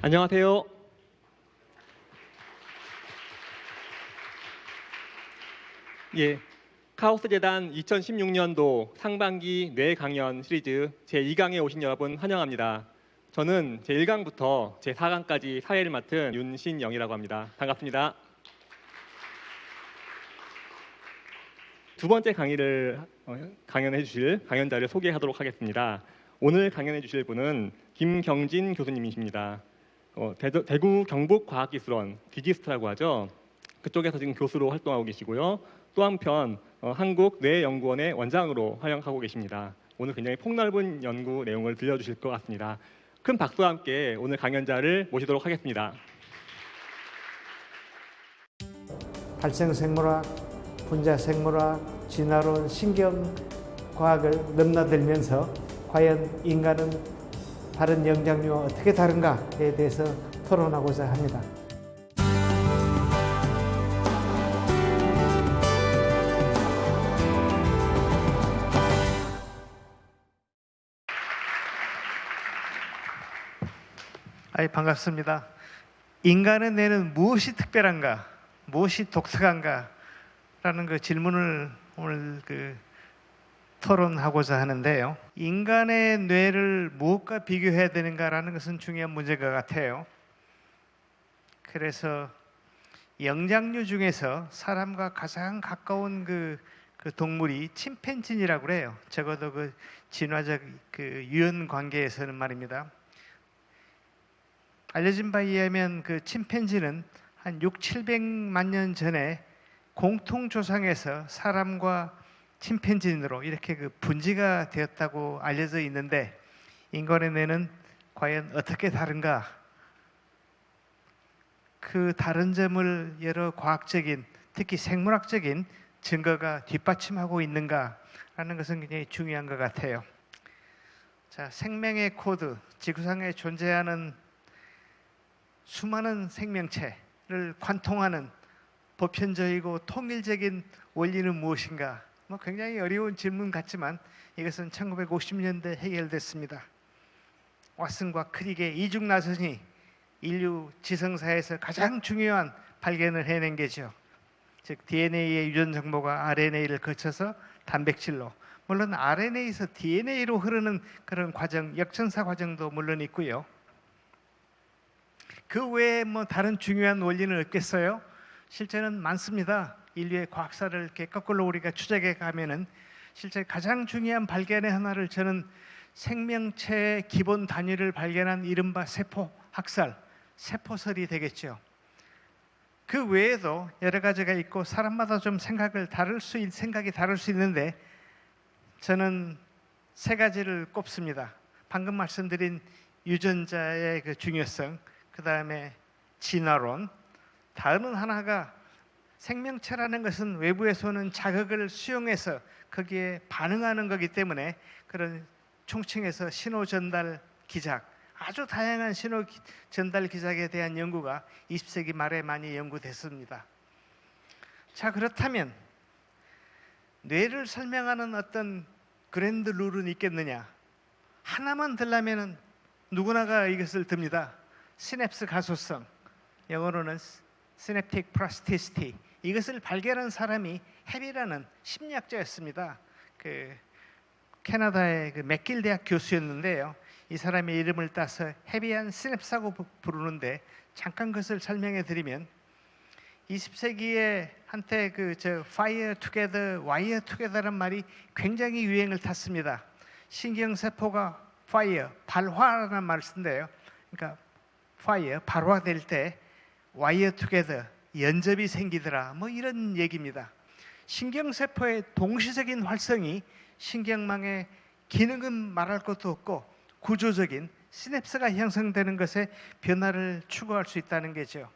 안녕하세요. 예, 카오스재단 2016년도 상반기 뇌 강연 시리즈 제2강에 오신 여러분 환영합니다. 저는 제1강부터 제4강까지 사회를 맡은 윤신영이라고 합니다. 반갑습니다. 두 번째 강의를 강연해 주실 강연자를 소개하도록 하겠습니다. 오늘 강연해 주실 분은 김경진 교수님이십니다. 대구 경북과학기술원 디지스트라고 하죠. 그쪽에서 지금 교수로 활동하고 계시고요. 또 한편 한국뇌연구원의 원장으로 활약하고 계십니다. 오늘 굉장히 폭넓은 연구 내용을 들려주실 것 같습니다. 큰 박수와 함께 오늘 강연자를 모시도록 하겠습니다. 발생생물학, 분자생물학, 진화론, 신경과학을 넘나들면서 과연 인간은 다른 영장류와 어떻게 다른가에 대해서 토론하고자 합니다. 반갑습니다. 인간의 뇌는 무엇이 특별한가, 무엇이 독특한가 라는 그 질문을 오늘 토론하고자 하는데요. 인간의 뇌를 무엇과 비교해야 되는가라는 것은 중요한 문제인 것 같아요. 그래서 영장류 중에서 사람과 가장 가까운 그 동물이 침팬지라고 그래요. 적어도 그 진화적 유연 관계에서는 말입니다. 알려진 바에 의하면 그 침팬지는 한 600~700만 년 전에 공통조상에서 사람과 침팬지인으로 이렇게 분지가 되었다고 알려져 있는데, 인간의 뇌는 과연 어떻게 다른가? 그 다른 점을 여러 과학적인, 특히 생물학적인 증거가 뒷받침하고 있는가라는 것은 굉장히 중요한 것 같아요. 자, 생명의 코드, 지구상에 존재하는 수많은 생명체를 관통하는 보편적이고 통일적인 원리는 무엇인가? 굉장히 어려운 질문 같지만 이것은 1950년대 해결됐습니다. 왓슨과 크릭의 이중 나선이 인류 지성사에서 가장 중요한 발견을 해낸 게죠. 즉 DNA의 유전 정보가 RNA를 거쳐서 단백질로, 물론 RNA에서 DNA로 흐르는 그런 과정, 역전사 과정도 물론 있고요. 그 외에 다른 중요한 원리는 없겠어요? 실제는 많습니다. 인류의 과학사를 이렇게 거꾸로 우리가 추적해 가면은 실제 가장 중요한 발견의 하나를 저는 생명체의 기본 단위를 발견한 이른바 세포 학살, 세포설이 되겠죠. 그 외에도 여러 가지가 있고 사람마다 좀 생각이 다를 수 있는데 저는 세 가지를 꼽습니다. 방금 말씀드린 유전자의 그 중요성, 그 다음에 진화론, 다음은 하나가 생명체라는 것은 외부에서 오는 자극을 수용해서 거기에 반응하는 거기 때문에 그런 총칭해서 신호 전달 기작, 아주 다양한 신호 전달 기작에 대한 연구가 20세기 말에 많이 연구됐습니다. 자, 그렇다면 뇌를 설명하는 어떤 그랜드 룰은 있겠느냐? 하나만 들라면은 누구나가 이것을 듭니다. 시냅스 가소성, 영어로는 시냅틱 플라스티시티. 이것을 발견한 사람이 해비라는 심리학자였습니다. 캐나다의 맥길 대학 교수였는데요. 이 사람의 이름을 따서 해비한 시냅스라고 부르는데, 잠깐 그것을 설명해 드리면 20세기에 한때 fire together, wire together라는 말이 굉장히 유행을 탔습니다. 신경세포가 fire, 발화라는 말을 쓴대요. 그러니까 fire, 발화될 때 wire together, 연접이 생기더라, 이런 얘기입니다. 신경세포의 동시적인 활성이 신경망의 기능은 말할 것도 없고 구조적인 시냅스가 형성되는 것에 변화를 추구할 수 있다는 거죠.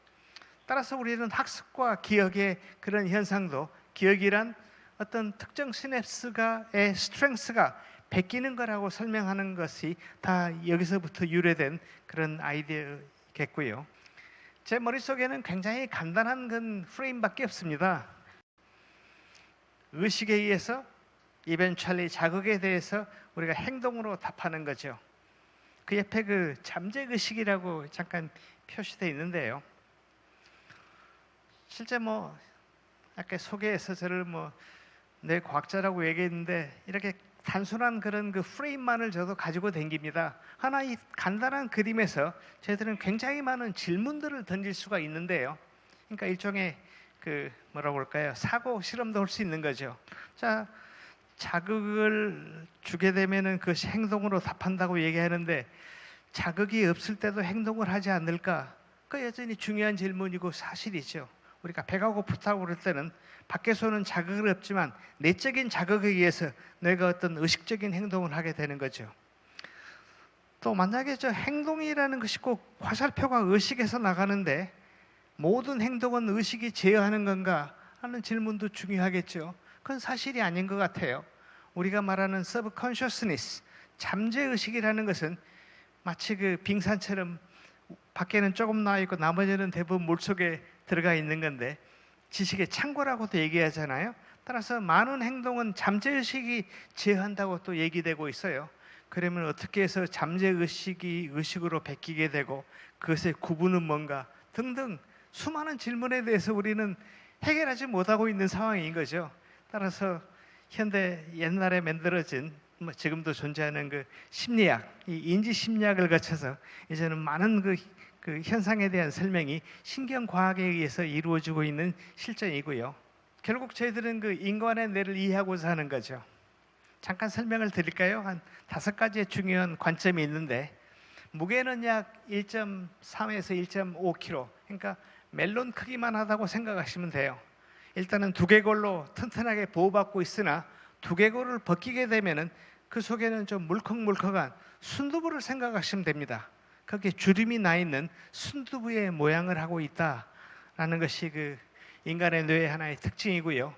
따라서 우리는 학습과 기억의 그런 현상도, 기억이란 어떤 특정 시냅스의 스트렝스가 베끼는 거라고 설명하는 것이 다 여기서부터 유래된 그런 아이디어겠고요. 제 머릿속에는 굉장히 간단한 프레임밖에 없습니다. 의식에 의해서 이벤츄얼리 자극에 대해서 우리가 행동으로 답하는 거죠. 그 옆에 그 잠재의식이라고 잠깐 표시되어 있는데요. 실제 뭐 아까 소개에서 저를 뭐 뇌과학자라고 얘기했는데 이렇게 단순한 그런 그 프레임만을 저도 가지고 댕깁니다. 하나 이 간단한 그림에서 저희들은 굉장히 많은 질문들을 던질 수가 있는데요. 그러니까 일종의 그 뭐라고 할까요? 사고 실험도 할 수 있는 거죠. 자, 자극을 주게 되면은 그것이 행동으로 답한다고 얘기하는데 자극이 없을 때도 행동을 하지 않을까? 그 여전히 중요한 질문이고 사실이죠. 우리가 배가 고프다고 그럴 때는 밖에서는 자극을 없지만 내적인 자극에 의해서 뇌가 어떤 의식적인 행동을 하게 되는 거죠. 또 만약에 저 행동이라는 것이 꼭 화살표가 의식에서 나가는데 모든 행동은 의식이 제어하는 건가 하는 질문도 중요하겠죠. 그건 사실이 아닌 것 같아요. 우리가 말하는 subconsciousness, 잠재의식이라는 것은 마치 그 빙산처럼 밖에는 조금 나와 있고 나머지는 대부분 물속에 들어가 있는 건데 지식의 창고라고도 얘기하잖아요. 따라서 많은 행동은 잠재의식이 제어한다고 또 얘기되고 있어요. 그러면 어떻게 해서 잠재의식이 의식으로 바뀌게 되고 그것의 구분은 뭔가 등등 수많은 질문에 대해서 우리는 해결하지 못하고 있는 상황인 거죠. 따라서 현대 옛날에 만들어진 지금도 존재하는 그 심리학, 이 인지 심리학을 거쳐서 이제는 많은 그 현상에 대한 설명이 신경과학에 의해서 이루어지고 있는 실정이고요. 결국 저희들은 그 인간의 뇌를 이해하고자 하는 거죠. 잠깐 설명을 드릴까요? 한 5가지의 중요한 관점이 있는데 무게는 약 1.3에서 1.5kg, 그러니까 멜론 크기만 하다고 생각하시면 돼요. 일단은 두개골로 튼튼하게 보호받고 있으나 두개골을 벗기게 되면은 그 속에는 좀 물컹물컹한 순두부를 생각하시면 됩니다. 거기에 주름이 나 있는 순두부의 모양을 하고 있다라는 것이 그 인간의 뇌의 하나의 특징이고요.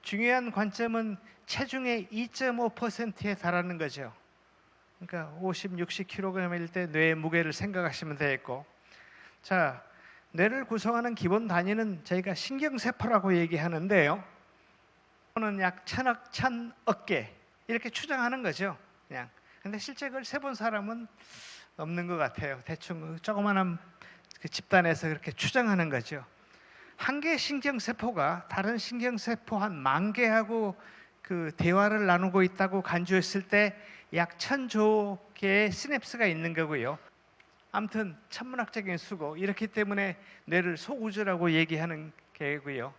중요한 관점은 체중의 2.5%에 달하는 거죠. 그러니까 50, 60kg일 때 뇌의 무게를 생각하시면 되겠고, 자, 뇌를 구성하는 기본 단위는 저희가 신경세포라고 얘기하는데요. 는 약 1000억, 1000억 개 이렇게 추정하는 거죠. 그냥. 근데 실제 그걸 세본 사람은 없는 것 같아요. 대충 조그마한 그 집단에서 그렇게 추정하는 거죠. 한 개의 신경세포가 다른 신경세포 한 10,000개하고 그 대화를 나누고 있다고 간주했을 때 약 1000조 개의 시냅스가 있는 거고요. 아무튼 천문학적인 수고, 이렇기 때문에 뇌를 소우주라고 얘기하는 게고요.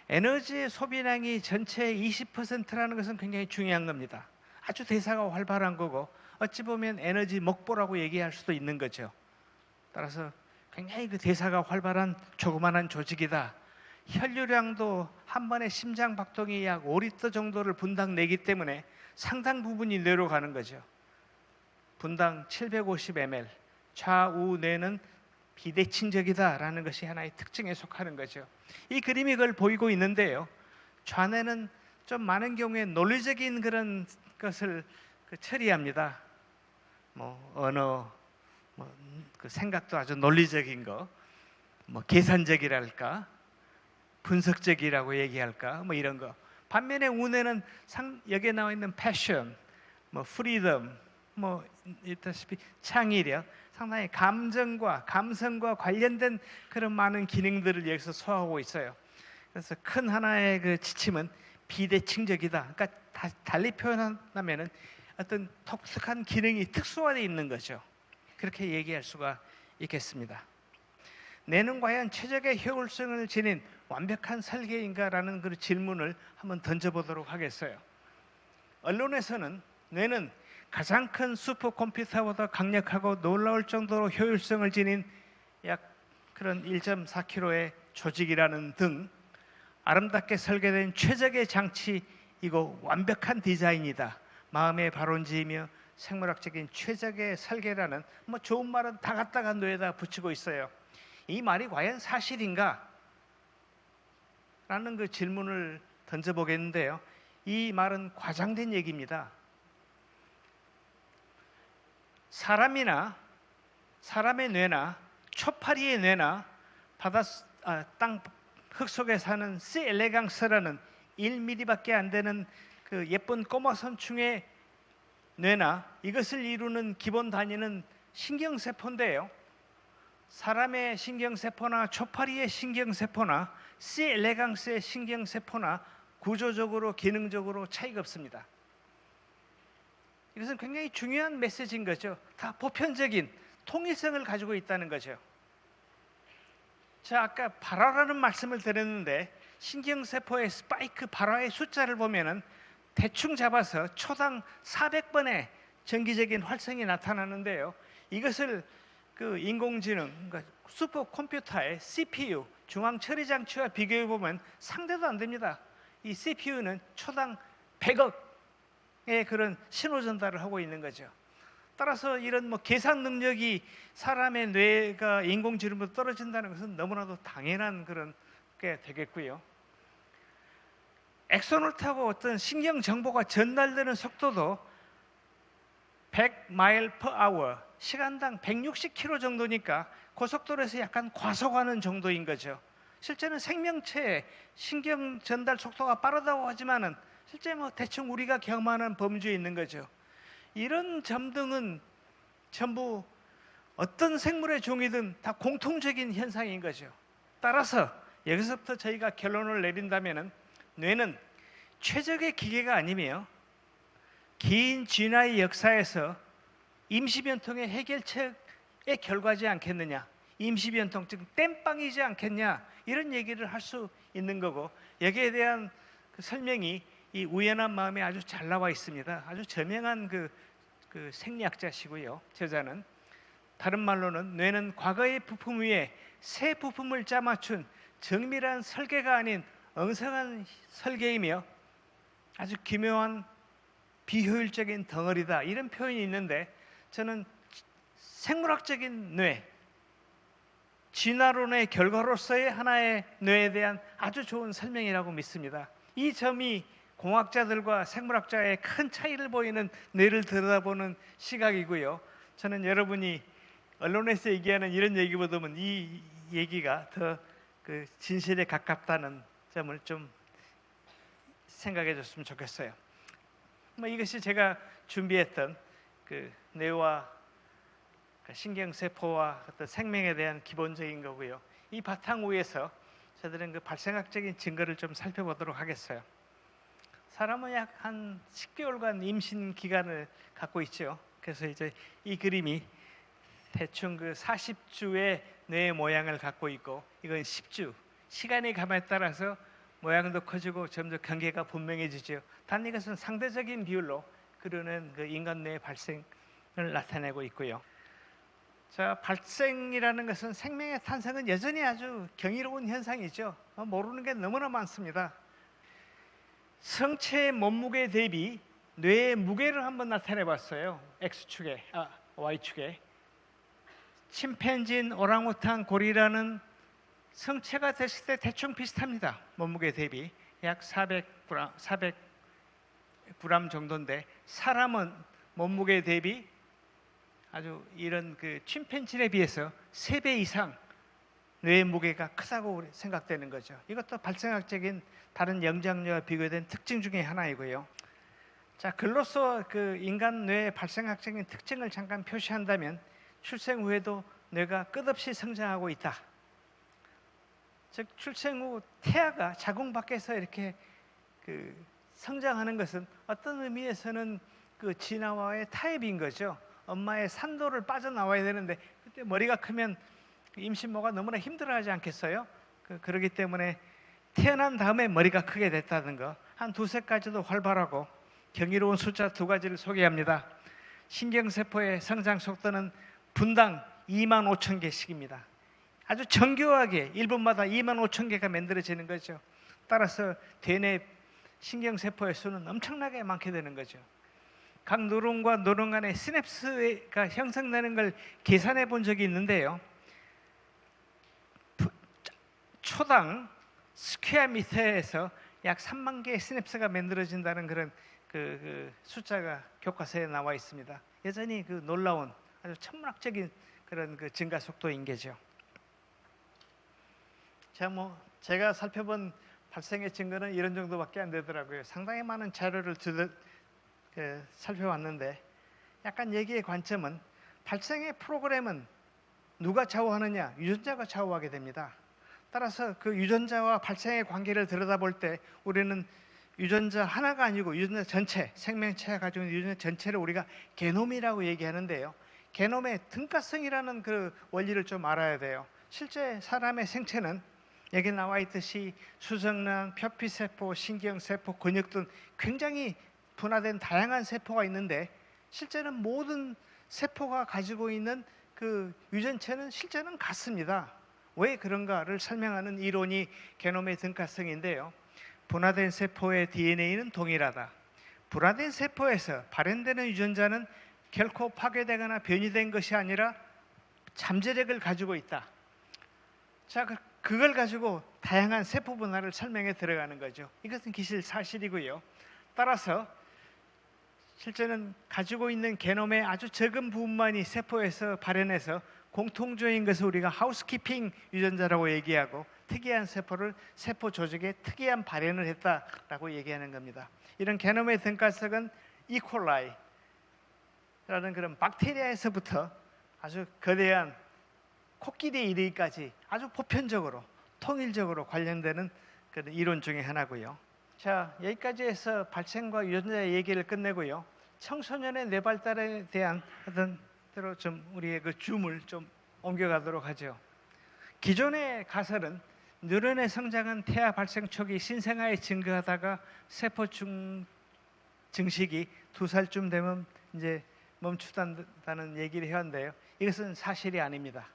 에너지의 소비량이 전체의 20%라는 것은 굉장히 중요한 겁니다. 아주 대사가 활발한 거고 어찌 보면 에너지 먹보라고 얘기할 수도 있는 거죠. 따라서 굉장히 그 대사가 활발한 조그만한 조직이다. 혈류량도 한 번에 심장 박동이 약 5리터 정도를 분당 내기 때문에 상당 부분이 뇌로 가는 거죠. 분당 750ml, 좌우 뇌는 비대칭적이다라는 것이 하나의 특징에 속하는 거죠. 이 그림이 그걸 보이고 있는데요. 좌뇌는 좀 많은 경우에 논리적인 그런 것을 처리합니다. 뭐 언어, 그 생각도 아주 논리적인 거, 계산적이랄까, 분석적이라고 얘기할까, 이런 거. 반면에 우뇌는 여기에 나와 있는 패션, 프리덤, 있다시피 창의력, 상당히 감정과 감성과 관련된 그런 많은 기능들을 여기서 소화하고 있어요. 그래서 큰 하나의 그 지침은 비대칭적이다. 그러니까 달리 표현하면은 어떤 독특한 기능이 특수화되어 있는 거죠. 그렇게 얘기할 수가 있겠습니다. 뇌는 과연 최적의 효율성을 지닌 완벽한 설계인가라는 그 질문을 한번 던져보도록 하겠어요. 언론에서는 뇌는 가장 큰 슈퍼컴퓨터보다 강력하고 놀라울 정도로 효율성을 지닌 약 그런 1.4kg의 조직이라는 등 아름답게 설계된 최적의 장치이고 완벽한 디자인이다. 마음의 발원지이며 생물학적인 최적의 설계라는 좋은 말은 다 갖다가 뇌에다 붙이고 있어요. 이 말이 과연 사실인가? 라는 그 질문을 던져보겠는데요. 이 말은 과장된 얘기입니다. 사람이나 사람의 뇌나 초파리의 뇌나 땅 흙 속에 사는 C. 엘레강스라는 1mm밖에 안 되는 그 예쁜 꼬마 선충의 뇌나 이것을 이루는 기본 단위는 신경세포인데요. 사람의 신경세포나 초파리의 신경세포나 C. 엘레강스의 신경세포나 구조적으로 기능적으로 차이가 없습니다. 이것은 굉장히 중요한 메시지인 거죠. 다 보편적인 통일성을 가지고 있다는 거죠. 자, 아까 발화라는 말씀을 드렸는데 신경세포의 스파이크 발화의 숫자를 보면은 대충 잡아서 초당 400번의 정기적인 활성이 나타나는데요. 이것을 그 인공지능, 그러니까 슈퍼컴퓨터의 CPU, 중앙 처리 장치와 비교해 보면 상대도 안 됩니다. 이 CPU는 초당 100억의 그런 신호 전달을 하고 있는 거죠. 따라서 이런 뭐 계산 능력이 사람의 뇌가 인공지능보다 떨어진다는 것은 너무나도 당연한 그런 게 되겠고요. 엑선을 타고 어떤 신경 정보가 전달되는 속도도 100마일/아워, 시간당 160km 정도니까 고속도로에서 약간 과속하는 정도인 거죠. 실제는 생명체의 신경 전달 속도가 빠르다고 하지만은 실제 뭐 대충 우리가 경험하는 범주에 있는 거죠. 이런 점 등은 전부 어떤 생물의 종이든 다 공통적인 현상인 거죠. 따라서 여기서부터 저희가 결론을 내린다면은 뇌는 최적의 기계가 아니며 긴 진화의 역사에서 임시변통의 해결책의 결과지 않겠느냐, 임시변통 즉 땜빵이지 않겠냐, 이런 얘기를 할 수 있는 거고, 여기에 대한 그 설명이 이 우연한 마음에 아주 잘 나와 있습니다. 아주 저명한 그 생리학자시고요. 저자는 다른 말로는 뇌는 과거의 부품 위에 새 부품을 짜맞춘 정밀한 설계가 아닌 엉성한 설계이며 아주 기묘한 비효율적인 덩어리다, 이런 표현이 있는데 저는 생물학적인 뇌, 진화론의 결과로서의 하나의 뇌에 대한 아주 좋은 설명이라고 믿습니다. 이 점이 공학자들과 생물학자의 큰 차이를 보이는 뇌를 들여다보는 시각이고요. 저는 여러분이 언론에서 얘기하는 이런 얘기보다는 이 얘기가 더 그 진실에 가깝다는 점을 좀 생각해 줬으면 좋겠어요. 뭐 이것이 제가 준비했던 그 뇌와 신경세포와 어떤 생명에 대한 기본적인 거고요. 이 바탕 위에서 저들은 그 발생학적인 증거를 좀 살펴보도록 하겠어요. 사람은 약 한 10개월간 임신 기간을 갖고 있죠. 그래서 이제 이 그림이 대충 그 40주의 뇌의 모양을 갖고 있고, 이건 10주. 시간이 감에 따라서 모양도 커지고 점점 경계가 분명해지죠. 단 이것은 상대적인 비율로 그러는 그 인간 뇌의 발생을 나타내고 있고요. 자, 발생이라는 것은 생명의 탄생은 여전히 아주 경이로운 현상이죠. 모르는 게 너무나 많습니다. 성체의 몸무게 대비 뇌의 무게를 한번 나타내 봤어요. X축에, Y축에. 침팬진, 오랑우탄, 고리라는 성체가 됐을 때 대충 비슷합니다. 몸무게 대비 약 400g 정도인데, 사람은 몸무게 대비 아주 이런 그 침팬진에 비해서 3배 이상 뇌의 무게가 크다고 생각되는 거죠. 이것도 발생학적인 다른 영장류와 비교된 특징 중에 하나이고요. 자, 글로써 그 인간 뇌의 발생학적인 특징을 잠깐 표시한다면 출생 후에도 뇌가 끝없이 성장하고 있다. 즉 출생 후 태아가 자궁 밖에서 이렇게 그 성장하는 것은 어떤 의미에서는 그 진화와의 타협인 거죠. 엄마의 산도를 빠져나와야 되는데 그때 머리가 크면 임신모가 너무나 힘들어하지 않겠어요? 그렇기 때문에 태어난 다음에 머리가 크게 됐다는 거, 한 두세 가지도 활발하고 경이로운 숫자 2가지를 소개합니다. 신경세포의 성장 속도는 분당 25,000개씩입니다. 아주 정교하게 1분마다 25,000개가 만들어지는 거죠. 따라서 대뇌 신경세포의 수는 엄청나게 많게 되는 거죠. 각 누론과 누론 간의 시냅스가 형성되는 걸 계산해 본 적이 있는데요. 초당 스퀘어 미터에서 약 3만 개의 시냅스가 만들어진다는 그런 그 숫자가 교과서에 나와 있습니다. 여전히 그 놀라운 아주 천문학적인 그런 그 증가 속도인 게죠. 자, 뭐 제가 살펴본 발생의 증거는 이런 정도밖에 안 되더라고요. 상당히 많은 자료를 살펴봤는데 약간 얘기의 관점은 발생의 프로그램은 누가 좌우하느냐? 유전자가 좌우하게 됩니다. 따라서 그 유전자와 발생의 관계를 들여다볼 때 우리는 유전자 하나가 아니고 유전자 전체, 생명체가 가지고 있는 유전자 전체를 우리가 게놈이라고 얘기하는데요. 게놈의 등가성이라는 그 원리를 좀 알아야 돼요. 실제 사람의 생체는 여기 나와 있듯이 수정란, 표피세포, 신경세포, 근육 등 굉장히 분화된 다양한 세포가 있는데 실제는 모든 세포가 가지고 있는 그 유전체는 실제는 같습니다. 왜 그런가를 설명하는 이론이 게놈의 등가성인데요. 분화된 세포의 DNA는 동일하다. 분화된 세포에서 발현되는 유전자는 결코 파괴되거나 변이된 것이 아니라 잠재력을 가지고 있다. 자, 그걸 가지고 다양한 세포 분화를 설명해 들어가는 거죠. 이것은 기실사실이고요. 따라서 실제는 가지고 있는 게놈의 아주 적은 부분만이 세포에서 발현해서 공통적인 것을 우리가 하우스키핑 유전자라고 얘기하고 특이한 세포를 세포 조직에 특이한 발현을 했다라고 얘기하는 겁니다. 이런 게놈의 등가성은 이콜라이라는 그런 박테리아에서부터 아주 거대한 코끼리에 이르기까지 아주 보편적으로 통일적으로 관련되는 그런 이론 중에 하나고요. 자, 여기까지 해서 발생과 유전자 얘기를 끝내고요. 청소년의 뇌 발달에 대한 어떤 대로 좀 우리의 그 줌을 좀 옮겨가도록 하죠. 기존의 가설은 뉴런의 성장은 태아 발생 초기 신생아에 증가하다가 세포 증식이 2살쯤 되면 이제 멈추다는 얘기를 해왔는데요. 이것은 사실이 아닙니다.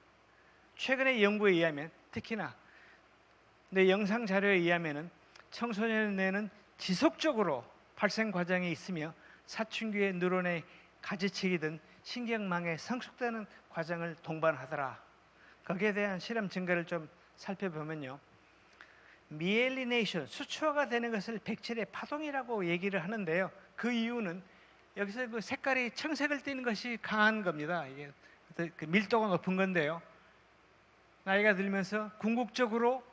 최근의 연구에 의하면 특히나 내 영상 자료에 의하면은 청소년의 뇌는 지속적으로 발생 과정에 있으며 사춘기의 뉴런의 가지치기든 신경망에 성숙되는 과정을 동반하더라. 거기에 대한 실험 증거를 좀 살펴보면요. 미엘리네이션, 수초화가 되는 것을 백질의 파동이라고 얘기를 하는데요. 그 이유는 여기서 그 색깔이 청색을 띠는 것이 강한 겁니다. 이게 그 밀도가 높은 건데요. 나이가 들면서 궁극적으로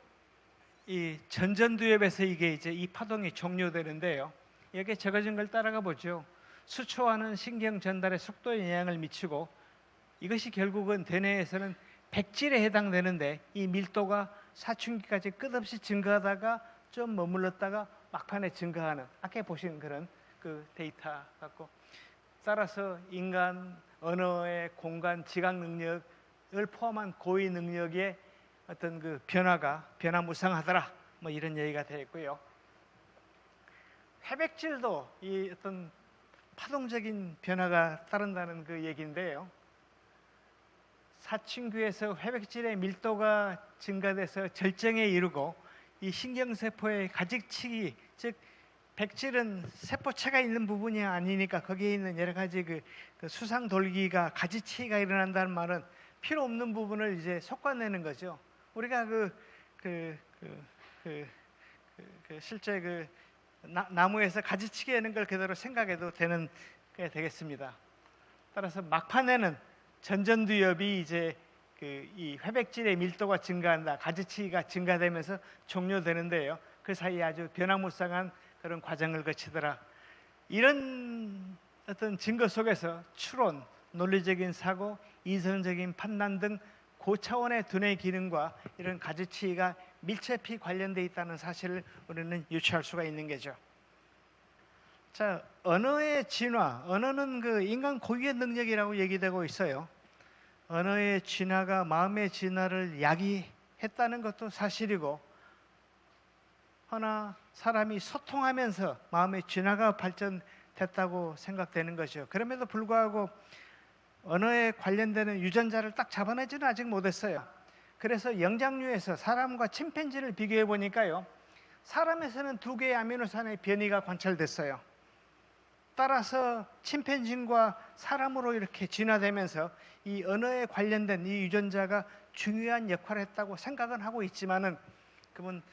이 전전두엽에서 이게 이제 이 파동이 종료되는데요. 여기에 적어진 걸 따라가 보죠. 수초화는 신경 전달의 속도에 영향을 미치고 이것이 결국은 대뇌에서는 백질에 해당되는데 이 밀도가 사춘기까지 끝없이 증가하다가 좀 머물렀다가 막판에 증가하는 아까 보신 그런 그 데이터 같고 따라서 인간 언어의 공간 지각 능력을 포함한 고위 능력의 어떤 그 변화무쌍하더라 뭐 이런 얘기가 되어 있고요. 회백질도 이 어떤 파동적인 변화가 따른다는 그 얘기인데요. 사춘기에서 회백질의 밀도가 증가돼서 절정에 이르고 이 신경세포의 가지치기, 즉 백질은 세포체가 있는 부분이 아니니까 거기에 있는 여러 가지 그 수상 돌기가 가지치기가 일어난다는 말은 필요 없는 부분을 이제 솎아내는 거죠. 우리가 실제 그 나무에서 가지치기 하는 걸 그대로 생각해도 되는 게 되겠습니다. 따라서 막판에는 전전두엽이 이제 이 회백질의 밀도가 증가한다, 가지치기가 증가되면서 종료되는데요. 그 사이에 아주 변화무쌍한 그런 과정을 거치더라. 이런 어떤 증거 속에서 추론, 논리적인 사고, 이성적인 판단 등 고차원의 두뇌 기능과 이런 가지치기가 밀접히 관련되어 있다는 사실을 우리는 유추할 수가 있는 거죠. 자, 언어의 진화, 언어는 그 인간 고유의 능력이라고 얘기되고 있어요. 언어의 진화가 마음의 진화를 야기했다는 것도 사실이고, 허나 사람이 소통하면서 마음의 진화가 발전됐다고 생각되는 거죠. 그럼에도 불구하고 언어에 관련되는 유전자를 딱 잡아내지는 아직 못했어요. 그래서 영장류에서 사람과 침팬지를 비교해 보니까요, 사람에서는 2개의 아미노산의 변이가 관찰됐어요. 따라서 침팬지과 사람으로 이렇게 진화되면서 이 언어에 관련된 이 유전자가 중요한 역할을 했다고 생각은 하고 있지만은 그러면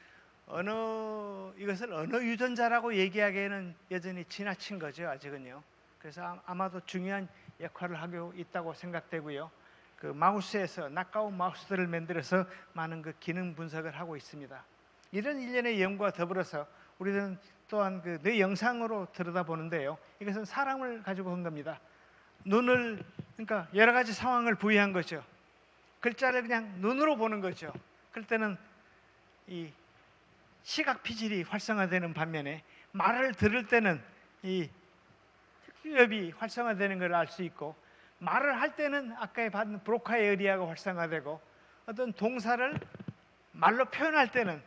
이것을 언어 유전자라고 얘기하기에는 여전히 지나친 거죠, 아직은요. 그래서 아마도 중요한 역할을 하고 있다고 생각되고요. 그 마우스에서 낚아온 마우스들을 만들어서 많은 그 기능 분석을 하고 있습니다. 이런 일련의 연구와 더불어서 우리는 또한 그 뇌 영상으로 들여다보는데요. 이것은 사람을 가지고 한 겁니다. 눈을 그러니까 여러 가지 상황을 부여한 거죠. 글자를 그냥 눈으로 보는 거죠. 그럴 때는 이 시각 피질이 활성화되는 반면에 말을 들을 때는 이 특수엽이 활성화되는 걸 알 수 있고, 말을 할 때는 아까 봤던 브로카 에어리아가 활성화되고, 어떤 동사를 말로 표현할 때는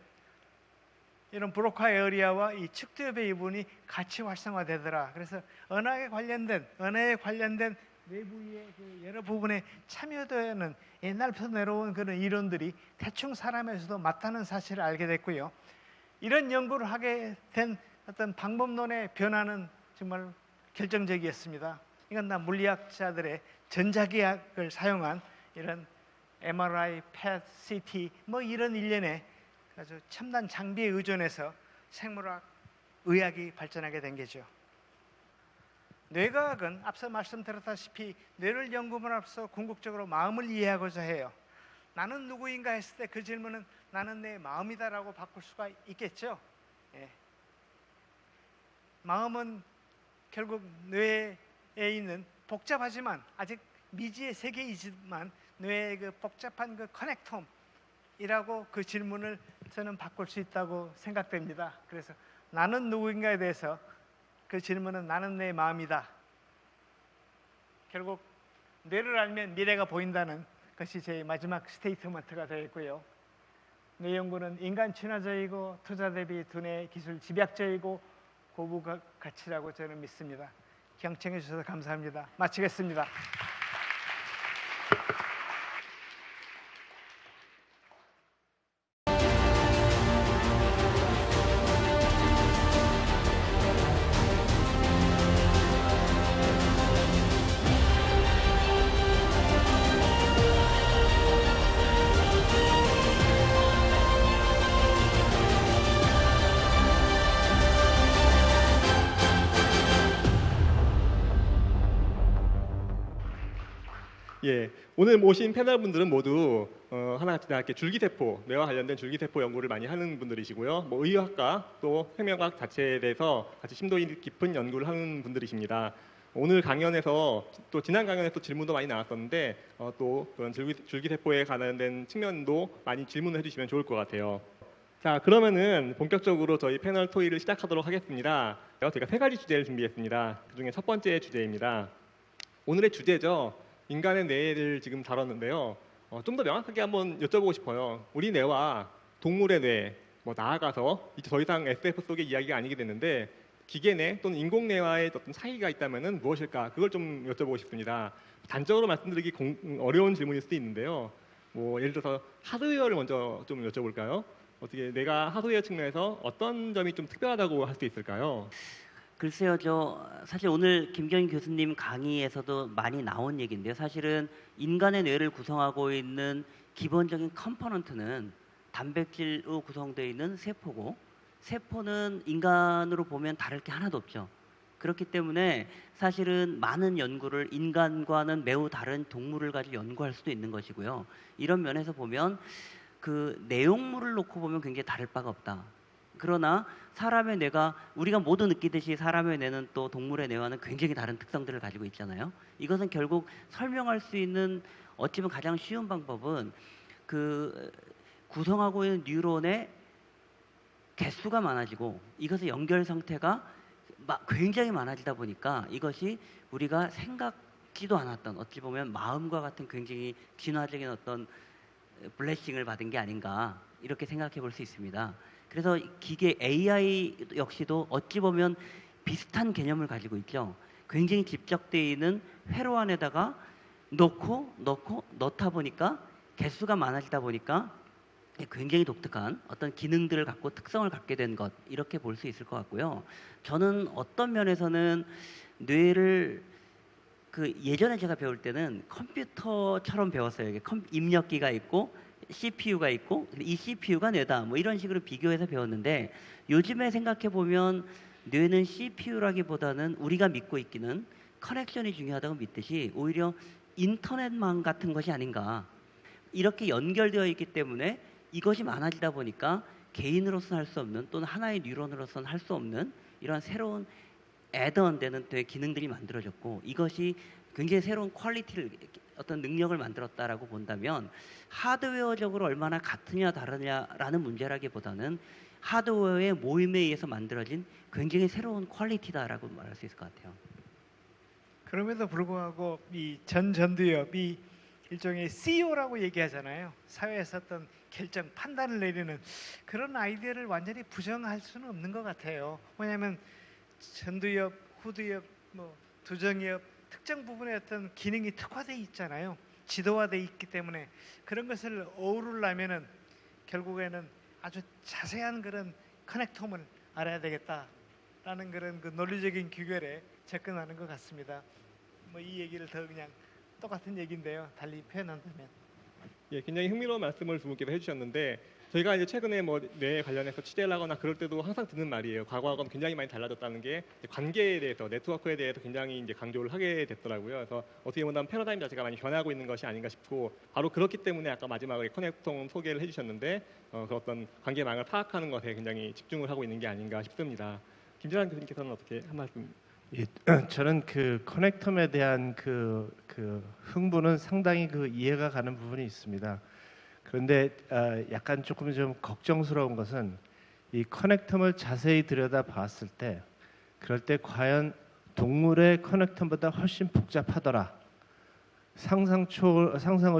이런 브로카 에어리아와 이 측두엽의 부분이 같이 활성화되더라. 그래서 언어에 관련된 뇌부위의 그 여러 부분에 참여되는 옛날부터 내려온 그런 이론들이 대충 사람에서도 맞다는 사실을 알게 됐고요. 이런 연구를 하게 된 어떤 방법론의 변화는 정말 결정적이었습니다. 이건 다 물리학자들의 전자기학을 사용한 이런 MRI, PET, CT 뭐 이런 일련의 아주 첨단 장비에 의존해서 생물학, 의학이 발전하게 된 거죠. 뇌과학은 앞서 말씀드렸다시피 뇌를 연구함으로써 궁극적으로 마음을 이해하고자 해요. 나는 누구인가 했을 때 그 질문은 나는 내 마음이다라고 바꿀 수가 있겠죠. 예. 마음은 결국 뇌에 있는 복잡하지만 아직 미지의 세계이지만 뇌의 그 복잡한 그 커넥텀이라고 그 질문을 저는 바꿀 수 있다고 생각됩니다. 그래서 나는 누구인가에 대해서 그 질문은 나는 내 마음이다. 결국 뇌를 알면 미래가 보인다는 것이 제 마지막 스테이트먼트가 되겠고요. 뇌 연구는 인간 친화적이고 투자 대비 두뇌 기술 집약적이고 고부 가치라고 저는 믿습니다. 경청해 주셔서 감사합니다. 마치겠습니다. 예, 오늘 모신 패널분들은 모두 하나같이 이렇게 줄기세포, 뇌와 관련된 줄기세포 연구를 많이 하는 분들이시고요. 뭐 의학과 또 생명학 자체에 대해서 같이 심도 깊은 연구를 하는 분들이십니다. 오늘 강연에서 또 지난 강연에서 질문도 많이 나왔었는데 또 그런 줄기세포에 관련된 측면도 많이 질문을 해주시면 좋을 것 같아요. 자, 그러면은 본격적으로 저희 패널 토의를 시작하도록 하겠습니다. 제가 세 가지 주제를 준비했습니다. 그중에 첫 번째 주제입니다. 오늘의 주제죠. 인간의 뇌를 지금 다뤘는데요. 좀 더 명확하게 한번 여쭤보고 싶어요. 우리 뇌와 동물의 뇌, 뭐 나아가서 이제 더 이상 SF 속의 이야기가 아니게 됐는데 기계 뇌 또는 인공 뇌와의 어떤 차이가 있다면은 무엇일까? 그걸 좀 여쭤보고 싶습니다. 단적으로 말씀드리기 어려운 질문일 수도 있는데요. 뭐 예를 들어서 하드웨어를 먼저 좀 여쭤볼까요? 어떻게 뇌가 하드웨어 측면에서 어떤 점이 좀 특별하다고 할 수 있을까요? 글쎄요, 사실 오늘 김경인 교수님 강의에서도 많이 나온 얘기인데요. 사실은 인간의 뇌를 구성하고 있는 기본적인 컴포넌트는 단백질로 구성되어 있는 세포고, 세포는 인간으로 보면 다를 게 하나도 없죠. 그렇기 때문에 사실은 많은 연구를 인간과는 매우 다른 동물을 가지고 연구할 수도 있는 것이고요. 이런 면에서 보면 그 내용물을 놓고 보면 굉장히 다를 바가 없다. 그러나 사람의 뇌가 우리가 모두 느끼듯이 사람의 뇌는 또 동물의 뇌와는 굉장히 다른 특성들을 가지고 있잖아요. 이것은 결국 설명할 수 있는 어찌 보면 가장 쉬운 방법은 그 구성하고 있는 뉴런의 개수가 많아지고 이것의 연결 상태가 굉장히 많아지다 보니까 이것이 우리가 생각지도 않았던 어찌 보면 마음과 같은 굉장히 진화적인 어떤 블레싱을 받은 게 아닌가 이렇게 생각해 볼 수 있습니다. 그래서 기계 AI 역시도 어찌 보면 비슷한 개념을 가지고 있죠. 굉장히 집적되어 있는 회로 안에다가 넣다 보니까 개수가 많아지다 보니까 굉장히 독특한 어떤 기능들을 갖고 특성을 갖게 된 것 이렇게 볼 수 있을 것 같고요. 저는 어떤 면에서는 뇌를 예전에 제가 배울 때는 컴퓨터처럼 배웠어요. 이게 입력기가 있고 CPU가 있고 이 CPU가 뇌다 뭐 이런 식으로 비교해서 배웠는데 요즘에 생각해 보면 뇌는 CPU라기보다는 우리가 믿고 있기는 커넥션이 중요하다고 믿듯이 오히려 인터넷망 같은 것이 아닌가. 이렇게 연결되어 있기 때문에 이것이 많아지다 보니까 개인으로서는 할 수 없는 또는 하나의 뉴런으로서는 할 수 없는 이런 새로운 애드온 되는 기능들이 만들어졌고 이것이 굉장히 새로운 퀄리티를 어떤 능력을 만들었다라고 본다면 하드웨어적으로 얼마나 같으냐 다르냐라는 문제라기보다는 하드웨어의 모임에 의해서 만들어진 굉장히 새로운 퀄리티다라고 말할 수 있을 것 같아요. 그럼에도 불구하고 이 전두엽이 일종의 CEO라고 얘기하잖아요. 사회에서 어떤 결정, 판단을 내리는 그런 아이디어를 완전히 부정할 수는 없는 것 같아요. 왜냐하면 전두엽, 후두엽, 뭐 두정엽 특정 부분의 어떤 기능이 특화되어 있잖아요. 지도화되어 있기 때문에 그런 것을 어우르려면은 결국에는 아주 자세한 그런 커넥텀을 알아야 되겠다라는 그런 그 논리적인 규결에 접근하는 것 같습니다. 뭐 이 얘기를 더 그냥 똑같은 얘기인데요. 달리 표현한다면. 예, 굉장히 흥미로운 말씀을 두 분께서 해주셨는데 저희가 이제 최근에 뭐 뇌 관련해서 취재를 하거나 그럴 때도 항상 듣는 말이에요. 과거하고는 굉장히 많이 달라졌다는 게 관계에 대해서 네트워크에 대해서 굉장히 이제 강조를 하게 됐더라고요. 그래서 어떻게 보면 패러다임 자체가 많이 변하고 있는 것이 아닌가 싶고 바로 그렇기 때문에 아까 마지막에 커넥통 소개를 해주셨는데 그 어떤 관계망을 파악하는 것에 굉장히 집중을 하고 있는 게 아닌가 싶습니다. 김진환 교수님께서는 어떻게 한 말씀? 예, 저는 그 커넥텀에 대한 그 흥분은 상당히 그 이해가 가는 부분이 있습니다. 그런데 약간 조금 좀 걱정스러운 것은 이 커넥텀을 자세히 들여다 봤을 때 그럴 때 과연 동물의 커넥텀보다 훨씬 복잡하더라. 상상을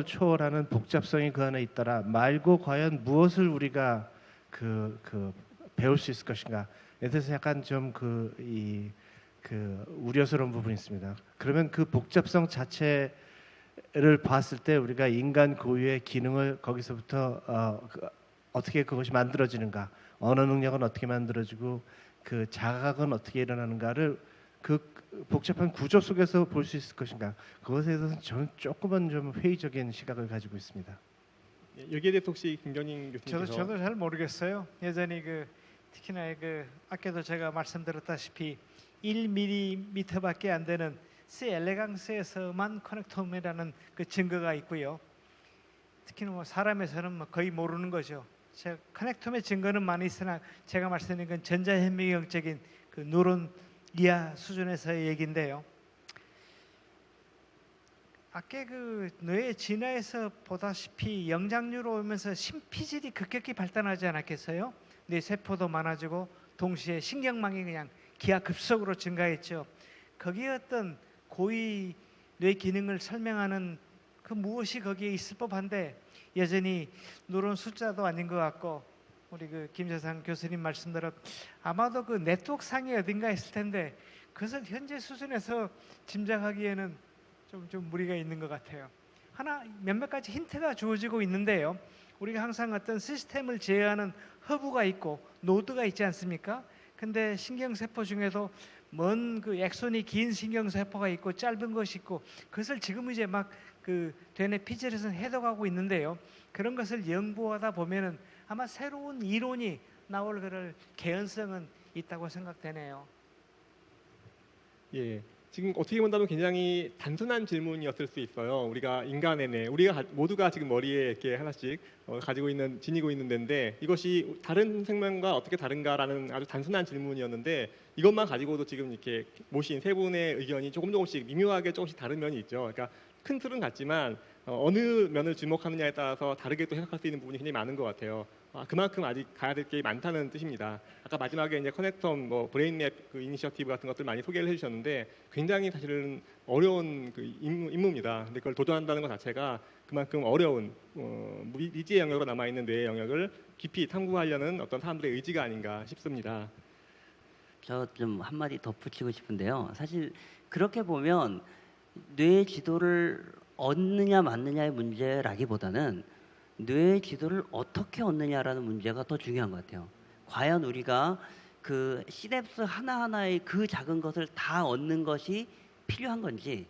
초월하는 복잡성이 그 안에 있더라. 말고 과연 무엇을 우리가 배울 수 있을 것인가. 에 대해서 약간 좀 우려스러운 부분이 있습니다. 그러면 그 복잡성 자체를 봤을 때 우리가 인간 고유의 기능을 거기서부터 어떻게 그것이 만들어지는가, 언어 능력은 어떻게 만들어지고 그 자각은 어떻게 일어나는가를 그 복잡한 구조 속에서 볼 수 있을 것인가, 그것에 대해서는 저는 조금은 좀 회의적인 시각을 가지고 있습니다. 예, 여기에 대해서 혹시 김경인 교수님께서 저도 잘 모르겠어요. 여전히 특히나 아까도 제가 말씀드렸다시피 1mm밖에 안 되는 C 엘레강스에서만 커넥텀이라는 그 증거가 있고요. 특히나 뭐 사람에서는 뭐 거의 모르는 거죠. 커넥텀의 증거는 많이 있으나 제가 말씀드린 건 전자현미경적인 그 뉴런 이하 수준에서의 얘기인데요. 아까 뇌의 진화에서 보다시피 영장류로 오면서 심피질이 급격히 발달하지 않았겠어요? 뇌 세포도 많아지고 동시에 신경망이 그냥 기하급속으로 증가했죠. 거기에 어떤 고위 뇌 기능을 설명하는 그 무엇이 거기에 있을 법한데 여전히 누런 숫자도 아닌 것 같고 우리 김재상 교수님 말씀대로 아마도 네트워크 상에 어딘가 있을 텐데 그것을 현재 수준에서 짐작하기에는 좀 무리가 있는 것 같아요. 몇몇 가지 힌트가 주어지고 있는데요. 우리가 항상 어떤 시스템을 제어하는 허브가 있고 노드가 있지 않습니까? 근데 신경세포 중에도 먼 엑손이 긴 신경세포가 있고 짧은 것이 있고 그것을 지금 이제 막 되뇌 피질에서 해독하고 있는데요. 그런 것을 연구하다 보면은 아마 새로운 이론이 나올 그럴 개연성은 있다고 생각되네요. 예, 지금 어떻게 본다면 굉장히 단순한 질문이었을 수 있어요. 우리가 인간의 뇌, 우리가 모두가 지금 머리에 이렇게 하나씩 지니고 있는 데인데 이것이 다른 생명과 어떻게 다른가라는 아주 단순한 질문이었는데 이것만 가지고도 지금 이렇게 모신 세 분의 의견이 조금씩 미묘하게 조금씩 다른 면이 있죠. 그러니까 큰 틀은 같지만 어느 면을 주목하느냐에 따라서 다르게 또 해석할 수 있는 부분이 굉장히 많은 것 같아요. 그만큼 아직 가야 될 게 많다는 뜻입니다. 아까 마지막에 이제 커넥텀, 브레인맵 이니셔티브 같은 것들 많이 소개를 해주셨는데 굉장히 사실은 어려운 임무입니다. 근데 그걸 도전한다는 것 자체가 그만큼 어려운 미지의 영역으로 남아 있는 뇌의 영역을 깊이 탐구하려는 어떤 사람들의 의지가 아닌가 싶습니다. 저 좀 한마디 덧붙이고 싶은데요. 사실 그렇게 보면 뇌 지도를 얻느냐 맞느냐의 문제라기보다는 뇌의 지도를 어떻게 얻느냐라는 문제가 더 중요한 것 같아요. 과연 우리가 그 시냅스 하나하나의 그 작은 것을 다 얻는 것이 필요한 건지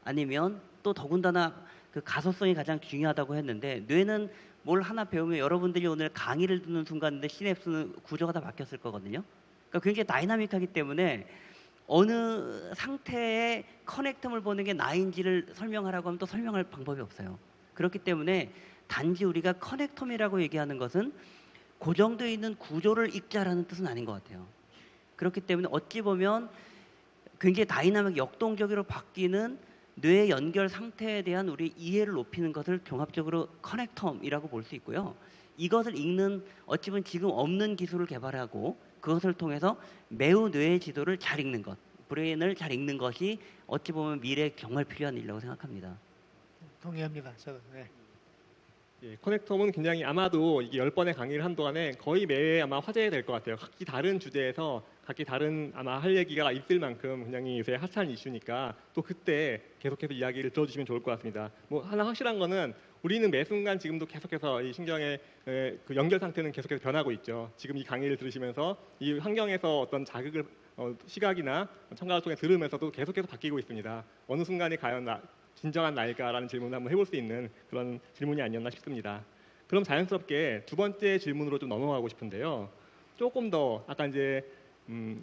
아니면 또 더군다나 그 가소성이 가장 중요하다고 했는데 뇌는 뭘 하나 배우면 여러분들이 오늘 강의를 듣는 순간인데 시냅스는 구조가 다 바뀌었을 거거든요. 그러니까 굉장히 다이나믹하기 때문에 어느 상태의 커넥텀을 보는 게 나인지를 설명하라고 하면 또 설명할 방법이 없어요. 그렇기 때문에 단지 우리가 커넥텀이라고 얘기하는 것은 고정되어 있는 구조를 읽자라는 뜻은 아닌 것 같아요. 그렇기 때문에 어찌 보면 굉장히 다이나믹 역동적으로 바뀌는 뇌의 연결 상태에 대한 우리 이해를 높이는 것을 종합적으로 커넥텀이라고 볼 수 있고요. 이것을 읽는 어찌 보면 지금 없는 기술을 개발하고 그것을 통해서 매우 뇌의 지도를 잘 읽는 것, 브레인을 잘 읽는 것이 어찌 보면 미래에 정말 필요한 일이라고 생각합니다. 동의합니다. 저도. 네. 예, 커넥텀은 굉장히 아마도 이게 10번의 강의를 한 동안에 거의 매해 아마 화제가 될 것 같아요. 각기 다른 주제에서 각기 다른 아마 할 얘기가 있을 만큼 굉장히 요새 핫한 이슈니까 또 그때 계속해서 이야기를 들어주시면 좋을 것 같습니다. 뭐 하나 확실한 거는 우리는 매 순간 지금도 계속해서 이 신경의 그 연결 상태는 계속해서 변하고 있죠. 지금 이 강의를 들으시면서 이 환경에서 어떤 자극을 시각이나 청각을 통해 들으면서도 계속해서 바뀌고 있습니다. 어느 순간이 과연 진정한 나일까라는 질문을 한번 해볼 수 있는 그런 질문이 아니었나 싶습니다. 그럼 자연스럽게 두 번째 질문으로 좀 넘어가고 싶은데요. 조금 더 아까 이제